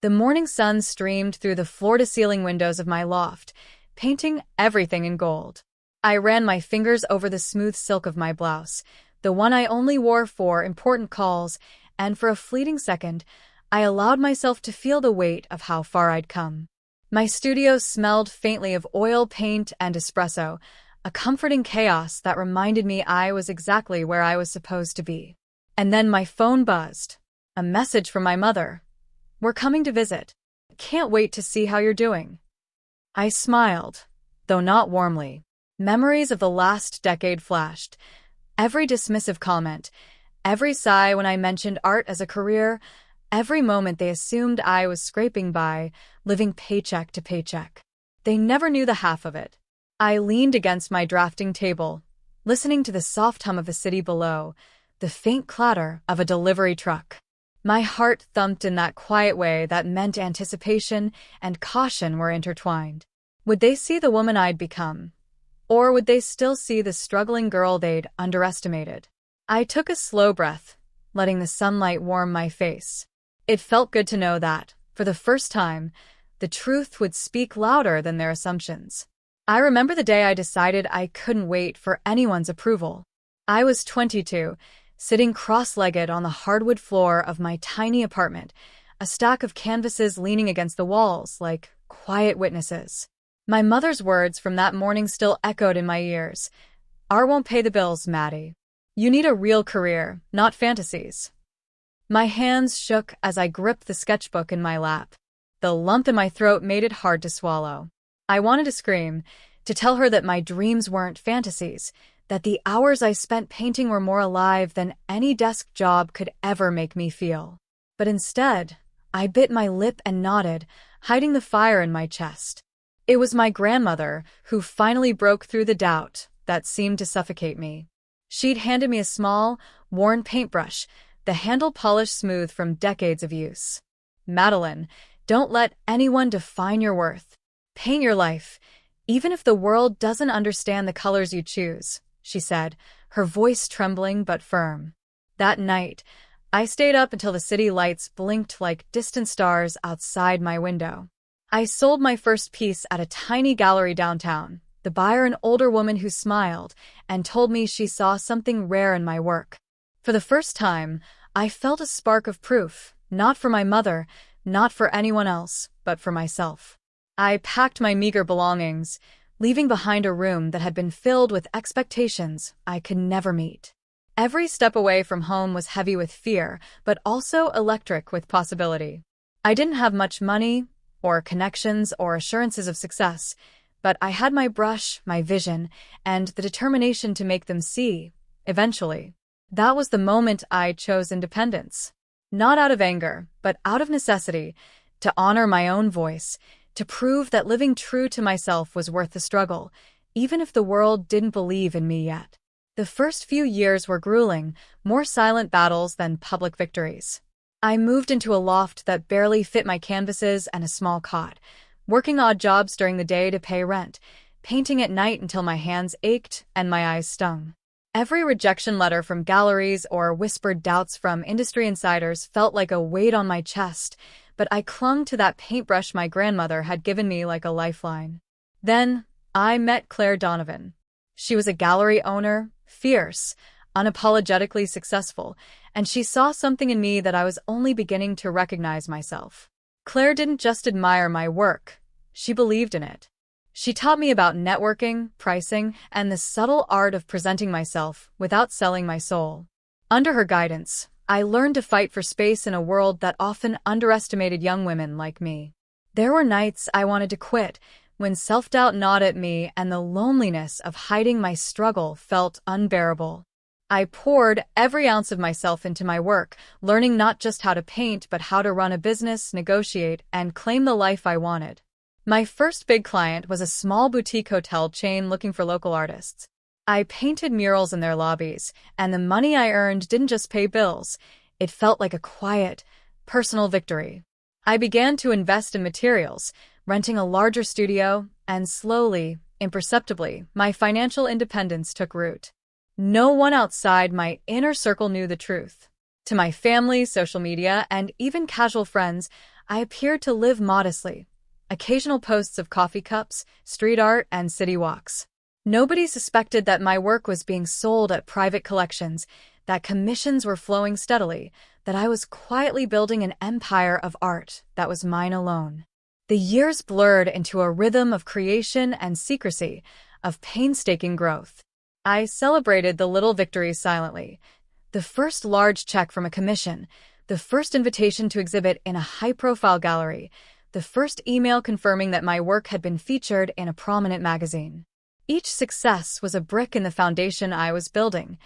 The morning sun streamed through the floor-to-ceiling windows of my loft, painting everything in gold. I ran my fingers over the smooth silk of my blouse, the one I only wore for important calls, and for a fleeting second, I allowed myself to feel the weight of how far I'd come. My studio smelled faintly of oil, paint, and espresso, a comforting chaos that reminded me I was exactly where I was supposed to be. And then my phone buzzed. A message from my mother. "We're coming to visit. Can't wait to see how you're doing." I smiled, though not warmly. Memories of the last decade flashed. Every dismissive comment, every sigh when I mentioned art as a career, every moment they assumed I was scraping by, living paycheck to paycheck. They never knew the half of it. I leaned against my drafting table, listening to the soft hum of the city below, the faint clatter of a delivery truck. My heart thumped in that quiet way that meant anticipation and caution were intertwined. Would they see the woman I'd become? Or would they still see the struggling girl they'd underestimated? I took a slow breath, letting the sunlight warm my face. It felt good to know that, for the first time, the truth would speak louder than their assumptions. I remember the day I decided I couldn't wait for anyone's approval. I was 22, sitting cross-legged on the hardwood floor of my tiny apartment, a stack of canvases leaning against the walls like quiet witnesses. My mother's words from that morning still echoed in my ears. "Art won't pay the bills, Maddie. You need a real career, not fantasies." My hands shook as I gripped the sketchbook in my lap. The lump in my throat made it hard to swallow. I wanted to scream, to tell her that my dreams weren't fantasies, that the hours I spent painting were more alive than any desk job could ever make me feel. But instead, I bit my lip and nodded, hiding the fire in my chest. It was my grandmother who finally broke through the doubt that seemed to suffocate me. She'd handed me a small, worn paintbrush, the handle polished smooth from decades of use. "Madeline, don't let anyone define your worth. Paint your life, even if the world doesn't understand the colors you choose," she said, her voice trembling but firm. That night, I stayed up until the city lights blinked like distant stars outside my window. I sold my first piece at a tiny gallery downtown, the buyer an older woman who smiled and told me she saw something rare in my work. For the first time, I felt a spark of proof, not for my mother, not for anyone else, but for myself. I packed my meager belongings, leaving behind a room that had been filled with expectations I could never meet. Every step away from home was heavy with fear, but also electric with possibility. I didn't have much money, or connections, or assurances of success, but I had my brush, my vision, and the determination to make them see, eventually. That was the moment I chose independence. Not out of anger, but out of necessity, to honor my own voice, to prove that living true to myself was worth the struggle, even if the world didn't believe in me yet. The first few years were grueling, more silent battles than public victories. I moved into a loft that barely fit my canvases and a small cot, working odd jobs during the day to pay rent, painting at night until my hands ached and my eyes stung. Every rejection letter from galleries or whispered doubts from industry insiders felt like a weight on my chest, but I clung to that paintbrush my grandmother had given me like a lifeline. Then, I met Claire Donovan. She was a gallery owner, fierce, unapologetically successful, and she saw something in me that I was only beginning to recognize myself. Claire didn't just admire my work, she believed in it. She taught me about networking, pricing, and the subtle art of presenting myself without selling my soul. Under her guidance, I learned to fight for space in a world that often underestimated young women like me. There were nights I wanted to quit, when self-doubt gnawed at me and the loneliness of hiding my struggle felt unbearable. I poured every ounce of myself into my work, learning not just how to paint but how to run a business, negotiate, and claim the life I wanted. My first big client was a small boutique hotel chain looking for local artists. I painted murals in their lobbies, and the money I earned didn't just pay bills. It felt like a quiet, personal victory. I began to invest in materials, renting a larger studio, and slowly, imperceptibly, my financial independence took root. No one outside my inner circle knew the truth. To my family, social media, and even casual friends, I appeared to live modestly. Occasional posts of coffee cups, street art, and city walks. Nobody suspected that my work was being sold at private collections, that commissions were flowing steadily, that I was quietly building an empire of art that was mine alone. The years blurred into a rhythm of creation and secrecy, of painstaking growth. I celebrated the little victories silently. The first large check from a commission, the first invitation to exhibit in a high-profile gallery, the first email confirming that my work had been featured in a prominent magazine. Each success was a brick in the foundation I was building,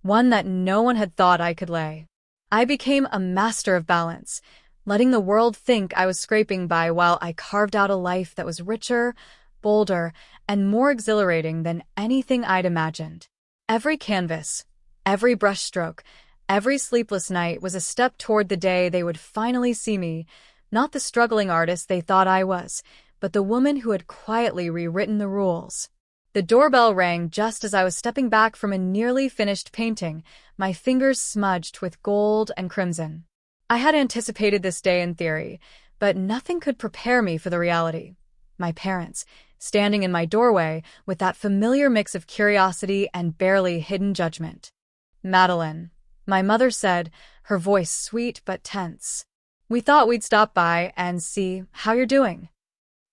one that no one had thought I could lay. I became a master of balance, letting the world think I was scraping by while I carved out a life that was richer, bolder, and more exhilarating than anything I'd imagined. Every canvas, every brushstroke, every sleepless night was a step toward the day they would finally see me, not the struggling artist they thought I was, but the woman who had quietly rewritten the rules. The doorbell rang just as I was stepping back from a nearly finished painting, my fingers smudged with gold and crimson. I had anticipated this day in theory, but nothing could prepare me for the reality. My parents, standing in my doorway with that familiar mix of curiosity and barely hidden judgment. "Madeline," my mother said, her voice sweet but tense. "We thought we'd stop by and see how you're doing."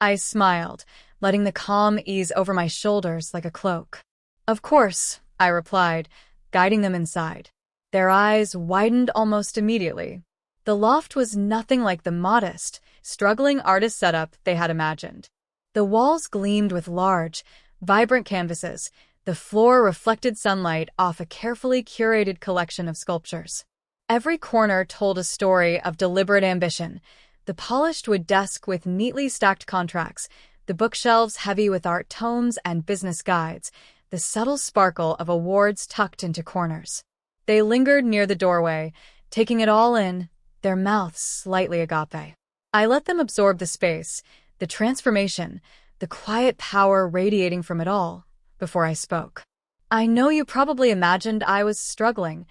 I smiled, letting the calm ease over my shoulders like a cloak. "Of course," I replied, guiding them inside. Their eyes widened almost immediately. The loft was nothing like the modest, struggling artist setup they had imagined. The walls gleamed with large, vibrant canvases. The floor reflected sunlight off a carefully curated collection of sculptures. Every corner told a story of deliberate ambition. The polished wood desk with neatly stacked contracts, the bookshelves heavy with art tomes and business guides, the subtle sparkle of awards tucked into corners. They lingered near the doorway, taking it all in, their mouths slightly agape. I let them absorb the space, the transformation, the quiet power radiating from it all, before I spoke. "I know you probably imagined I was struggling,"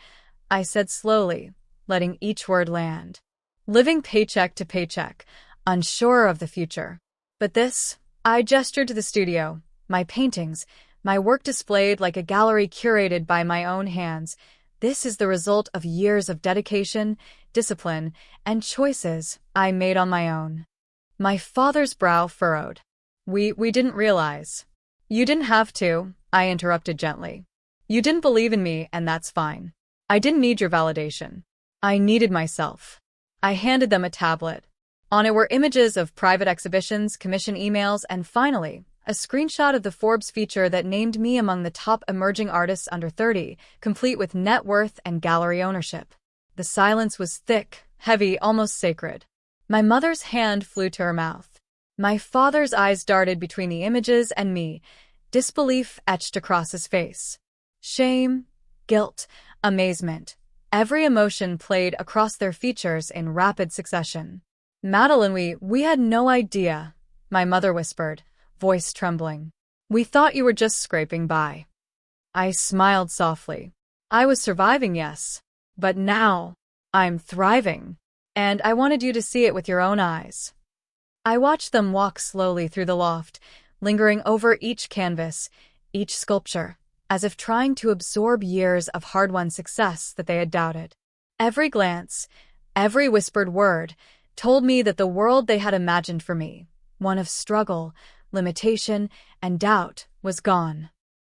I said slowly, letting each word land. "Living paycheck to paycheck, unsure of the future. But this," I gestured to the studio, "my paintings, my work displayed like a gallery curated by my own hands, this is the result of years of dedication, discipline, and choices I made on my own." My father's brow furrowed. We didn't realize." "You didn't have to," I interrupted gently. "You didn't believe in me, and that's fine. I didn't need your validation. I needed myself." I handed them a tablet. On it were images of private exhibitions, commission emails, and finally, a screenshot of the Forbes feature that named me among the top emerging artists under 30, complete with net worth and gallery ownership. The silence was thick, heavy, almost sacred. My mother's hand flew to her mouth. My father's eyes darted between the images and me, disbelief etched across his face. Shame, guilt, amazement. Every emotion played across their features in rapid succession. "Madeline, we had no idea," my mother whispered, voice trembling. "We thought you were just scraping by." I smiled softly. I was surviving, yes, but now I'm thriving, and I wanted you to see it with your own eyes. I watched them walk slowly through the loft, lingering over each canvas, each sculpture, as if trying to absorb years of hard-won success that they had doubted. Every glance, every whispered word, told me that the world they had imagined for me, one of struggle, limitation, and doubt, was gone.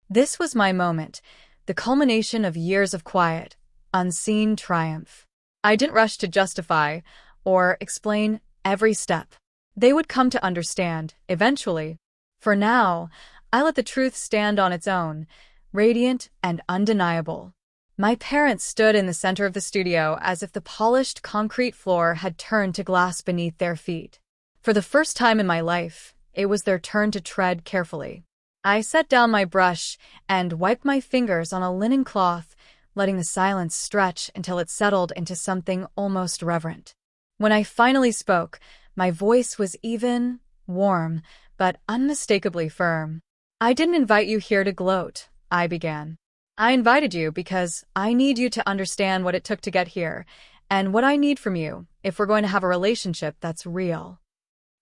This was my moment, the culmination of years of quiet, unseen triumph. I didn't rush to justify or explain every step. They would come to understand, eventually. For now, I let the truth stand on its own, radiant and undeniable. My parents stood in the center of the studio as if the polished concrete floor had turned to glass beneath their feet. For the first time in my life, it was their turn to tread carefully. I set down my brush and wiped my fingers on a linen cloth, letting the silence stretch until it settled into something almost reverent. When I finally spoke, my voice was even, warm, but unmistakably firm. "I didn't invite you here to gloat," I began. "I invited you because I need you to understand what it took to get here, and what I need from you if we're going to have a relationship that's real.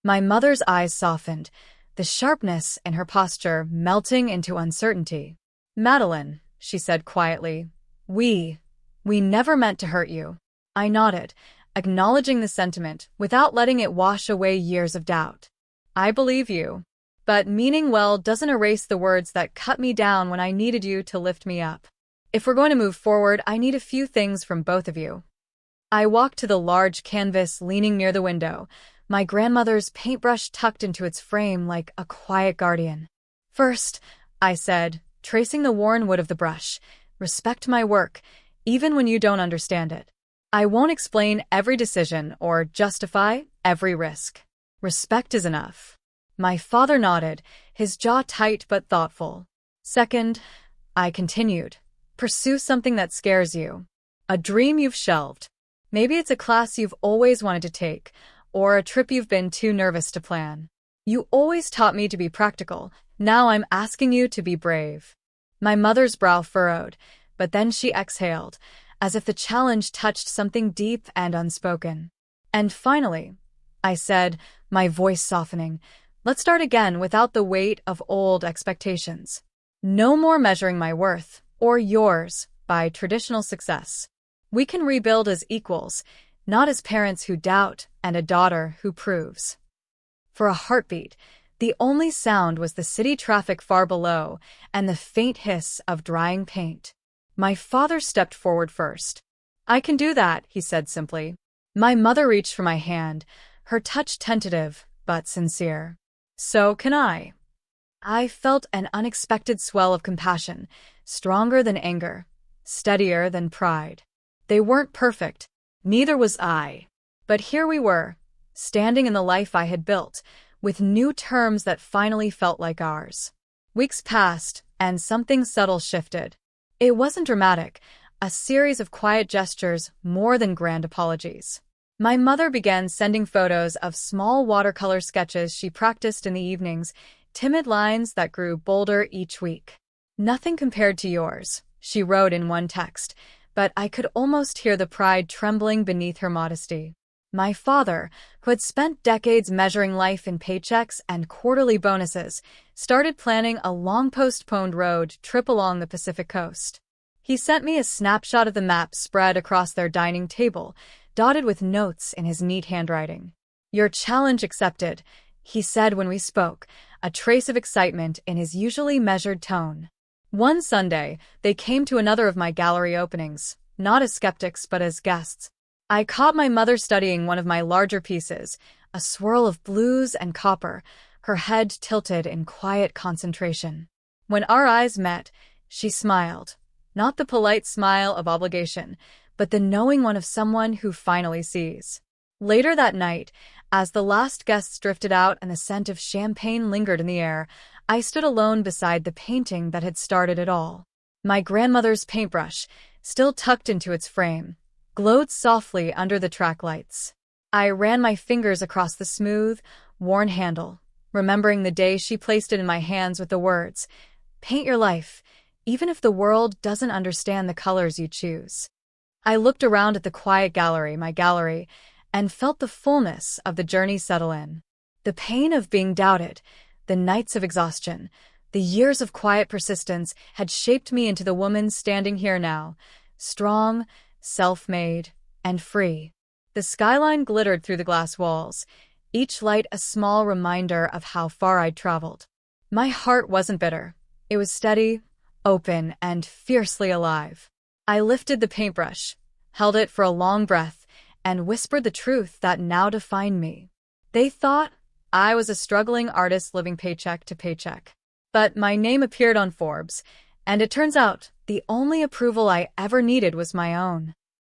My mother's eyes softened, the sharpness in her posture melting into uncertainty. Madeline, she said quietly, we never meant to hurt you. I nodded, acknowledging the sentiment without letting it wash away years of doubt. I believe you. But meaning well doesn't erase the words that cut me down when I needed you to lift me up. If we're going to move forward, I need a few things from both of you. I walked to the large canvas leaning near the window, my grandmother's paintbrush tucked into its frame like a quiet guardian. First, I said, tracing the worn wood of the brush, respect my work, even when you don't understand it. I won't explain every decision or justify every risk. Respect is enough. My father nodded, his jaw tight but thoughtful. Second, I continued, pursue something that scares you. A dream you've shelved. Maybe it's a class you've always wanted to take, or a trip you've been too nervous to plan. You always taught me to be practical. Now I'm asking you to be brave. My mother's brow furrowed, but then she exhaled, as if the challenge touched something deep and unspoken. And finally, I said, my voice softening, let's start again without the weight of old expectations. No more measuring my worth, or yours, by traditional success. We can rebuild as equals, not as parents who doubt and a daughter who proves. For a heartbeat, the only sound was the city traffic far below and the faint hiss of drying paint. My father stepped forward first. I can do that, he said simply. My mother reached for my hand, her touch tentative but sincere. So can I. I felt an unexpected swell of compassion, stronger than anger, steadier than pride. They weren't perfect, neither was I. But here we were, standing in the life I had built, with new terms that finally felt like ours. Weeks passed, and something subtle shifted. It wasn't dramatic, a series of quiet gestures more than grand apologies. My mother began sending photos of small watercolor sketches she practiced in the evenings, timid lines that grew bolder each week. Nothing compared to yours, she wrote in one text, but I could almost hear the pride trembling beneath her modesty. My father, who had spent decades measuring life in paychecks and quarterly bonuses, started planning a long-postponed road trip along the Pacific coast. He sent me a snapshot of the map spread across their dining table, dotted with notes in his neat handwriting. Your challenge accepted, he said when we spoke, a trace of excitement in his usually measured tone. One Sunday, they came to another of my gallery openings, not as skeptics but as guests. I caught my mother studying one of my larger pieces, a swirl of blues and copper, her head tilted in quiet concentration. When our eyes met, she smiled, not the polite smile of obligation, but the knowing one of someone who finally sees. Later that night, as the last guests drifted out and the scent of champagne lingered in the air, I stood alone beside the painting that had started it all. My grandmother's paintbrush, still tucked into its frame, glowed softly under the track lights. I ran my fingers across the smooth, worn handle, remembering the day she placed it in my hands with the words, "Paint your life, even if the world doesn't understand the colors you choose." I looked around at the quiet gallery, my gallery, and felt the fullness of the journey settle in. The pain of being doubted, the nights of exhaustion, the years of quiet persistence had shaped me into the woman standing here now, strong, self-made, and free. The skyline glittered through the glass walls, each light a small reminder of how far I'd traveled. My heart wasn't bitter. It was steady, open, and fiercely alive. I lifted the paintbrush, held it for a long breath, and whispered the truth that now defined me. They thought I was a struggling artist living paycheck to paycheck. But my name appeared on Forbes, and it turns out the only approval I ever needed was my own.